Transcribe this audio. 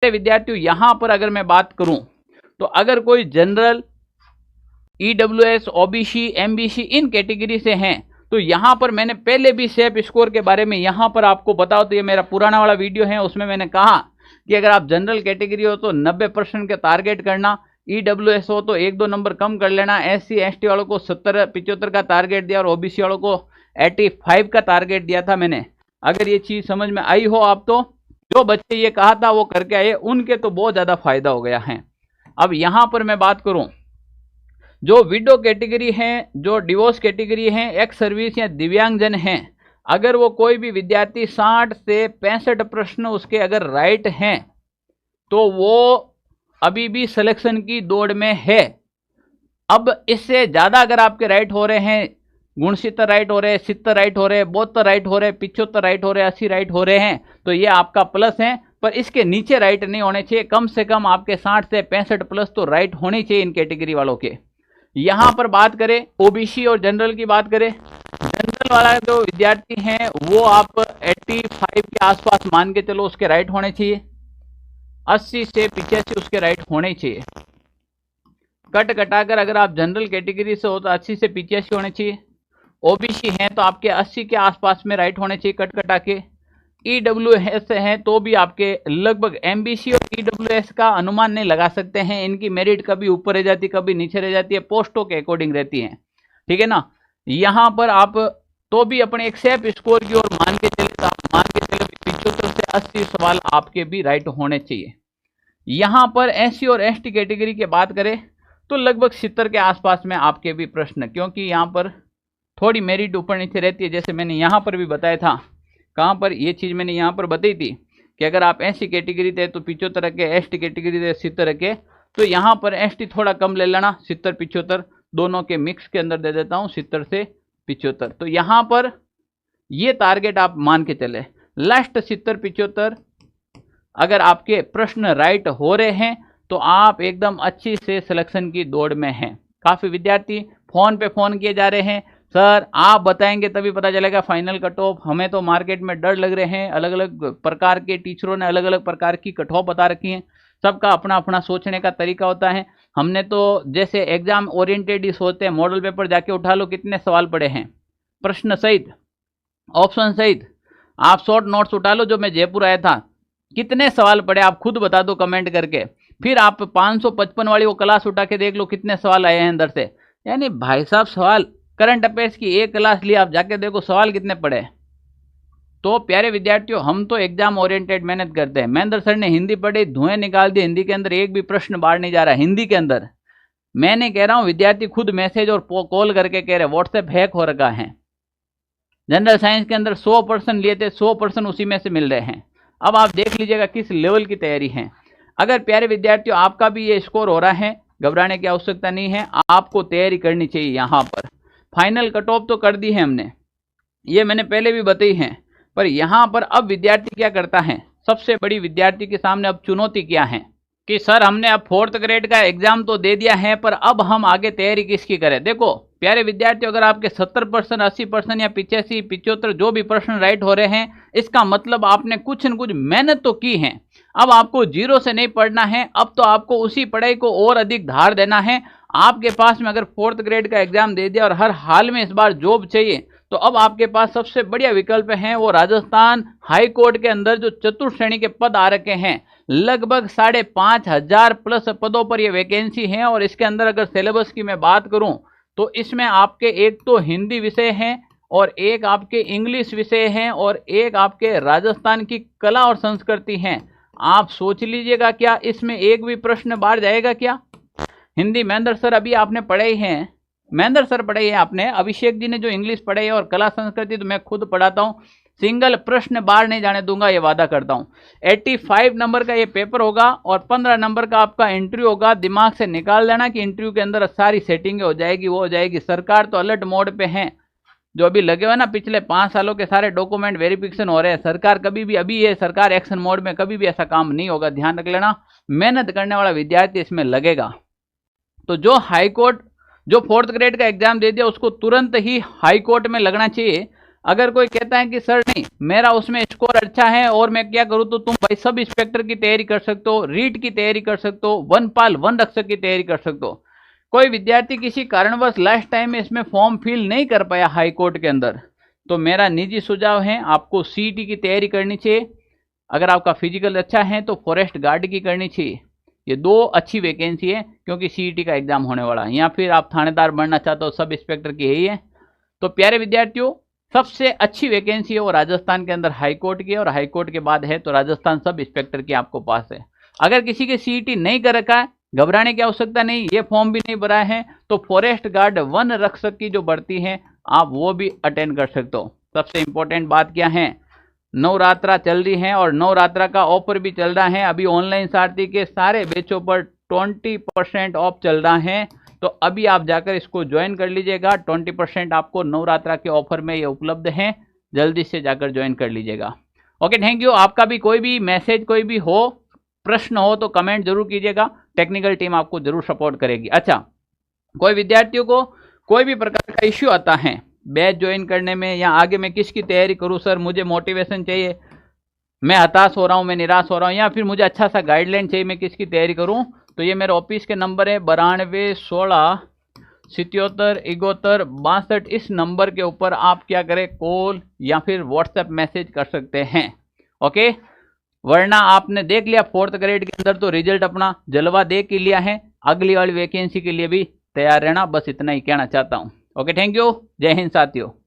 विद्यार्थियों यहाँ पर अगर मैं बात करूं तो अगर कोई जनरल, ईडब्ल्यूएस, ओबीसी, एमबीसी इन कैटेगरी से हैं तो यहाँ पर मैंने पहले भी सेफ स्कोर के बारे में यहाँ पर आपको बताओ, तो ये मेरा पुराना वाला वीडियो है, उसमें मैंने कहा कि अगर आप जनरल कैटेगरी हो तो 90% के टारगेट करना, ईडब्ल्यूएस हो तो 1-2 नंबर कम कर लेना, एससी एसटी वालों को 70-75 का टारगेट दिया और ओबीसी वालों को 85 का टारगेट दिया था मैंने। अगर ये चीज समझ में आई हो आप तो जो बच्चे ये कहा था वो करके आए, उनके तो बहुत ज्यादा फायदा हो गया है। अब यहां पर मैं बात करूं जो विडो कैटेगरी हैं, जो डिवोर्स कैटेगरी हैं, एक्स सर्विस या दिव्यांगजन हैं, अगर वो कोई भी विद्यार्थी 60 से 65 प्रश्न उसके अगर राइट हैं तो वो अभी भी सिलेक्शन की दौड़ में है। अब इससे ज्यादा अगर आपके राइट हो रहे हैं, 69 राइट हो रहे हैं, 70 राइट हो रहे हैं, 72 राइट हो रहे हैं, 75 राइट हो रहे हैं, 80 राइट हो रहे हैं, तो ये आपका प्लस है। पर इसके नीचे राइट नहीं होने चाहिए, कम से कम आपके 60 से 65 प्लस तो राइट होने चाहिए इन कैटेगरी वालों के। यहां पर बात करें ओबीसी और जनरल की बात करें, जनरल वाला जो विद्यार्थी हैं वो आप 85 के आसपास मान के चलो उसके राइट होने चाहिए, 80 से 85 उसके राइट होने चाहिए। कट कटाकर अगर आप जनरल कैटेगरी से हो तो 80 से 85 होने चाहिए, ओबीसी हैं तो आपके 80 के आसपास में राइट होने चाहिए कट कटा के, ईडब्ल्यूएस हैं तो भी आपके लगभग, एमबीसी और ईडब्ल्यूएस का अनुमान नहीं लगा सकते हैं, इनकी मेरिट कभी ऊपर रह जाती कभी नीचे रह जाती है, पोस्टों के अकॉर्डिंग रहती है, ठीक है ना। यहां पर आप तो भी अपने एक सेफ स्कोर की ओर मान के चले, तो आप मान के चले 75 से 80 सवाल आपके भी राइट होने चाहिए। यहां पर एससी और एसटी कैटेगरी की बात करें तो लगभग 70 के आसपास में आपके भी प्रश्न, क्योंकि यहाँ पर थोड़ी मेरिट ऊपर नीचे रहती है, जैसे मैंने यहाँ पर भी बताया था। कहाँ पर ये चीज़ मैंने यहाँ पर बताई थी कि अगर आप एससी कैटेगरी थे तो 75 के, एसटी कैटेगरी थे 70 के, तो यहाँ पर एसटी थोड़ा कम ले लेना, 70-75 दोनों के मिक्स के अंदर दे देता हूँ, 70 से 75। तो यहाँ पर ये टारगेट आप मान के चले, लास्ट 70-75 अगर आपके प्रश्न राइट हो रहे हैं तो आप एकदम अच्छी से सिलेक्शन की दौड़ में हैं। काफ़ी विद्यार्थी फ़ोन पे फ़ोन किए जा रहे हैं, सर आप बताएंगे तभी पता चलेगा फाइनल कट ऑफ, हमें तो मार्केट में डर लग रहे हैं, अलग अलग प्रकार के टीचरों ने अलग अलग प्रकार की कट ऑफ बता रखी है, सबका अपना अपना सोचने का तरीका होता है। हमने तो जैसे एग्जाम ओरिएंटेड ही सोचते हैं, मॉडल पेपर जाके उठा लो, कितने सवाल पड़े हैं प्रश्न सहित, ऑप्शन सहित, आप शॉर्ट नोट्स उठा लो, जो मैं जयपुर आया था कितने सवाल पड़े आप खुद बता दो कमेंट करके। फिर आप 555 वाली वो क्लास उठा के देख लो कितने सवाल आए हैं अंदर से। यानी भाई साहब सवाल, करंट अफेयर्स की एक क्लास ली आप जाके देखो सवाल कितने पड़े। तो प्यारे विद्यार्थियों, हम तो एग्जाम ओरिएंटेड मेहनत करते हैं। महेंद्र सर ने हिंदी पढ़ी, धुएं निकाल दिए, हिंदी के अंदर एक भी प्रश्न बाहर नहीं जा रहा हिंदी के अंदर। मैंने कह रहा हूं विद्यार्थी खुद मैसेज और कॉल करके कह रहे व्हाट्सएप हैक हो रखा है। जनरल साइंस के अंदर 100% लिए थे, 100% उसी में से मिल रहे हैं। अब आप देख लीजिएगा किस लेवल की तैयारी है। अगर प्यारे विद्यार्थियों आपका भी ये स्कोर हो रहा है, घबराने की आवश्यकता नहीं है, आपको तैयारी करनी चाहिए। यहाँ पर फाइनल कट ऑफ तो कर दी है हमने, ये मैंने पहले भी बताई है, पर यहाँ पर अब विद्यार्थी क्या करता है, सबसे बड़ी विद्यार्थी के सामने अब चुनौती क्या है कि सर हमने अब 4th ग्रेड का एग्जाम तो दे दिया है, पर अब हम आगे तैयारी किसकी करें। देखो प्यारे विद्यार्थियों, अगर आपके 70%, 80% या 85-75 जो भी प्रश्न राइट हो रहे हैं, इसका मतलब आपने कुछ न कुछ मेहनत तो की है। अब आपको जीरो से नहीं पढ़ना है, अब तो आपको उसी पढ़ाई को और अधिक धार देना है। आपके पास में अगर 4th ग्रेड का एग्जाम दे दिया और हर हाल में इस बार जॉब चाहिए, तो अब आपके पास सबसे बढ़िया विकल्प है वो राजस्थान हाई कोर्ट के अंदर जो चतुर्थ श्रेणी के पद आ रखे हैं, लगभग 5,500 प्लस पदों पर ये वैकेंसी है। और इसके अंदर अगर सिलेबस की मैं बात करूं तो इसमें आपके एक तो हिंदी विषय हैं और एक आपके इंग्लिश विषय हैं और एक आपके राजस्थान की कला और संस्कृति हैं। आप सोच लीजिएगा, क्या इसमें एक भी प्रश्न बाहर जाएगा क्या। हिंदी महेंद्र सर अभी आपने पढ़ाई है, महेंद्र सर पढ़ाई है आपने, अभिषेक जी ने जो इंग्लिश पढ़ाई है और कला संस्कृति तो मैं खुद पढ़ाता हूँ, सिंगल प्रश्न बाहर नहीं जाने दूंगा, ये वादा करता हूँ। 85 नंबर का ये पेपर होगा और 15 नंबर का आपका इंटरव्यू होगा। दिमाग से निकाल देना कि इंटरव्यू के अंदर सारी सेटिंग हो जाएगी, वो हो जाएगी। सरकार तो अलर्ट मोड पे है, जो अभी लगे हुए ना पिछले 5 सालों के सारे डॉक्यूमेंट वेरिफिकेशन हो रहे हैं। सरकार कभी भी, अभी ये सरकार एक्शन मोड में, कभी भी ऐसा काम नहीं होगा, ध्यान रख लेना। मेहनत करने वाला विद्यार्थी इसमें लगेगा। तो जो हाई कोर्ट, जो 4th ग्रेड का एग्जाम दे दिया उसको तुरंत ही हाई कोर्ट में लगना चाहिए। अगर कोई कहता है कि सर नहीं मेरा उसमें स्कोर अच्छा है और मैं क्या करूं, तो तुम भाई सब इंस्पेक्टर की तैयारी कर सकते हो, रीट की तैयारी कर सकते हो, वनपाल वन रक्षक की तैयारी कर सकते हो। कोई विद्यार्थी किसी कारणवश लास्ट टाइम में इसमें फॉर्म फिल नहीं कर पाया हाई कोर्ट के अंदर, तो मेरा निजी सुझाव है आपको सीईटी की तैयारी करनी चाहिए। अगर आपका फिजिकल अच्छा है तो फॉरेस्ट गार्ड की करनी चाहिए। ये 2 अच्छी वैकेंसी है क्योंकि सीईटी का एग्जाम होने वाला है, या फिर आप थानेदार बनना चाहते हो, सब इंस्पेक्टर की यही है। तो प्यारे विद्यार्थियों, सबसे अच्छी वैकेंसी है वो राजस्थान के अंदर हाई कोर्ट की है, और हाई कोर्ट के बाद है तो राजस्थान सब इंस्पेक्टर की आपको पास है। अगर किसी के सीईटी नहीं कर रखा है, घबराने की आवश्यकता नहीं, ये फॉर्म भी नहीं भरा है, तो फॉरेस्ट गार्ड वन रक्षक की जो भर्ती है आप वो भी अटेंड कर सकते हो। सबसे इंपॉर्टेंट बात क्या है, नवरात्रा चल रही है और नवरात्रा का ऑफर भी चल रहा है। अभी ऑनलाइन सारथी के सारे बैचों पर 20% ऑफ चल रहा है, तो अभी आप जाकर इसको ज्वाइन कर लीजिएगा। 20% आपको नवरात्रा के ऑफर में ये उपलब्ध है, जल्दी से जाकर ज्वाइन कर लीजिएगा। Okay, thank you. आपका भी कोई भी मैसेज, कोई भी हो, प्रश्न हो तो कमेंट जरूर कीजिएगा, टेक्निकल टीम आपको जरूर सपोर्ट करेगी। अच्छा, कोई विद्यार्थियों को कोई भी प्रकार का इश्यू आता है बैच ज्वाइन करने में, या आगे मैं किसकी तैयारी करूं, सर मुझे मोटिवेशन चाहिए, मैं हताश हो रहा हूं, मैं निराश हो रहा हूं, या फिर मुझे अच्छा सा गाइडलाइन चाहिए, मैं किसकी तैयारी करूं, तो ये मेरे ऑफिस के नंबर है 92 16 77 71 62। इस नंबर के ऊपर आप क्या करें, कॉल या फिर व्हाट्सएप मैसेज कर सकते हैं। ओके, वरना आपने देख लिया 4th ग्रेड के अंदर तो रिजल्ट अपना जलवा दे के लिया है, अगली वाली वैकेंसी के लिए भी तैयार रहना, बस इतना ही कहना चाहता हूं। ओके, थैंक यू, जय हिंद साथियों।